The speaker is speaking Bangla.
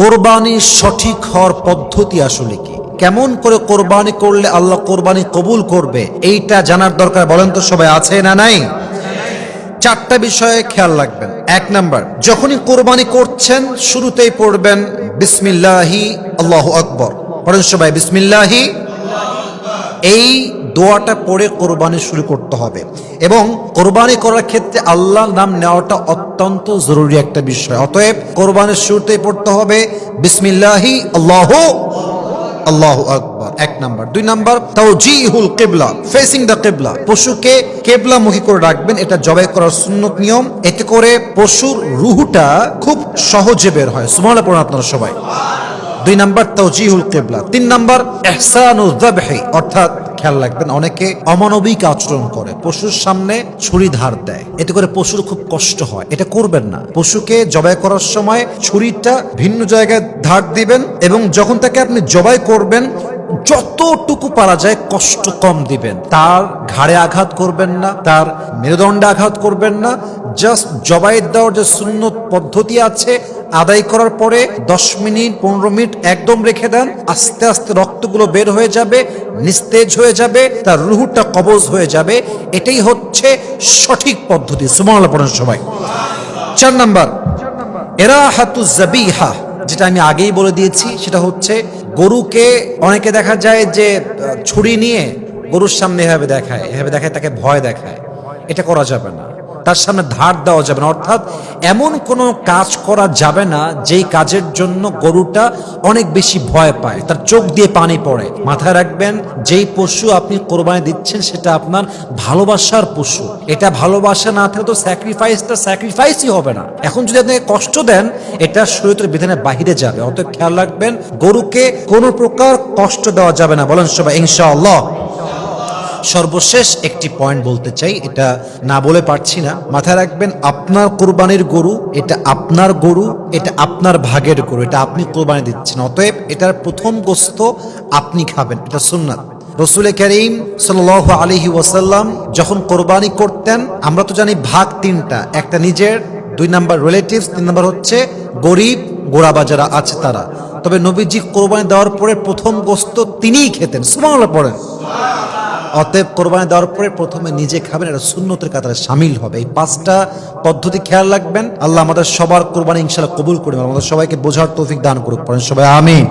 কোরবানির সঠিক হওয়ার পদ্ধতি আসলে কি? কেমন করে কোরবানি করলে আল্লাহ কোরবানি কবুল করবে, এইটা জানার দরকার। বলেন তো সবাই, আছে না নাই? চারটা বিষয়ে খেয়াল রাখবেন। এক নাম্বার, যখনই কোরবানি করছেন শুরুতেই পড়বেন বিসমিল্লাহি আল্লাহু আকবার। পড়েন সবাই বিসমিল্লাহি। এই দোয়াটা পড়ে কোরবানি শুরু করতে হবে এবং কোরবানি করার ক্ষেত্রে আল্লাহর নাম নেওয়াটা অত্যন্ত জরুরি একটা বিষয়। অতএব কোরবানির শুরুতেই পড়তে হবে বিসমিল্লাহি আল্লাহু আকবার, এক নাম্বার। দুই নাম্বার, তাওজিহুল কিবলা, ফেসিং দ্য কিবলা, পশুকে কিবলামুখী করে রাখবেন। এটা জবাই করার সুন্নত নিয়ম। এতে করে পশুর রুহটা খুব সহজে বের হয়। সুবহানাল্লাহ পড়ুন আপনারা সবাই। দুই নাম্বার তাওজিহুল কিবলা। তিন নাম্বার ইহসানুয যাবহি, অর্থাৎ খেয়াল রাখবেন, অনেকে অমানবিক আচরণ করে, পশুর সামনে ছুরি ধার দেয়। এতে করে পশুর খুব কষ্ট হয়। এটা করবেন না। পশুকে জবাই করার সময় ছুরিটা ভিন্ন জায়গায় ধার দিবেন এবং যখন তাকে আপনি জবাই করবেন যতটুকু পারা যায় কষ্ট কম দিবেন। তার ঘাড়ে আঘাত করবেন না, তার মেরুদণ্ডে আঘাত করবেন না। জাস্ট জবাই দেওয়ার যে সুন্নত পদ্ধতি আছে আদায় করার পরে 10 মিনিট 15 মিনিট একদম রেখে দেন। আস্তে আস্তে রক্তগুলো বের হয়ে যাবে, নিস্তেজ হয়ে যাবে, তার রুহুটা কবজ হয়ে যাবে। এটাই হচ্ছে সঠিক পদ্ধতি। সুবহানাল্লাহ পড়েন সবাই। 4 নাম্বার, ইরাহাতুজ যাবিহা, যেটা আমি আগেই বলে দিয়েছি, সেটা হচ্ছে গরুকে অনেকে দেখা যায় যে ছুরি নিয়ে গরুর সামনে এভাবে দেখায়, তাকে ভয় দেখায়। এটা করা যাবে না। তার সামনে ধার দেওয়া যাবে না। অর্থাৎ এমন কোনো কাজ করা যাবে না যেই কাজের জন্য গরুটা অনেক বেশি ভয় পায়, তার চোখ দিয়ে পানি পড়ে। মাথায় রাখবেন, যেই পশু আপনি কোরবানি দিচ্ছেন সেটা আপনার ভালোবাসার পশু। এটা ভালোবাসা না থাকলে তো স্যাক্রিফাইসই হবে না। এখন যদি আপনি কষ্ট দেন, এটা শরীয়তের বিধানের বাহিরে যাবে। অতএব খেয়াল রাখবেন, গরুকে কোনো প্রকার কষ্ট দেওয়া যাবে না। বলেন সবাই ইনশাআল্লাহ। সর্বশেষ একটি পয়েন্ট বলতে চাই, এটা না বলে পারছি না। মাথায় রাখবেন, আপনার কোরবানির গরু, এটা আপনার গরু, এটা আপনার ভাগের গরু, এটা আপনি কোরবানি দিচ্ছেন। অতএব এটার প্রথম গোশত আপনি খাবেন, এটা সুন্নাত। রাসূল করিম সাল্লাল্লাহু আলাইহি ওয়াসাল্লাম যখন কোরবানি করতেন, আমরা তো জানি ভাগ তিনটা, একটা নিজের, 2 নাম্বার রিলেটিভস, 3 নাম্বার হচ্ছে গরিব গোরাবা যারা আছে তারা। তবে নবীজি কোরবানি দেওয়ার পরে প্রথম গোশত তিনিই খেতেন। সুবহানাল্লাহ পড়েন। অতএব কোরবানি দেওয়ার পরে প্রথমে নিজে খাবেন, এটা সুন্নতের কাতারে শামিল হবে। এই 5টা পদ্ধতি খেয়াল রাখবেন। আল্লাহ আমাদের সবার কোরবানি ইনশাআল্লাহ কবুল করবেন। আমাদের সবাইকে বোঝার তৌফিক দান করুক। পড়েন সবাই আমিন।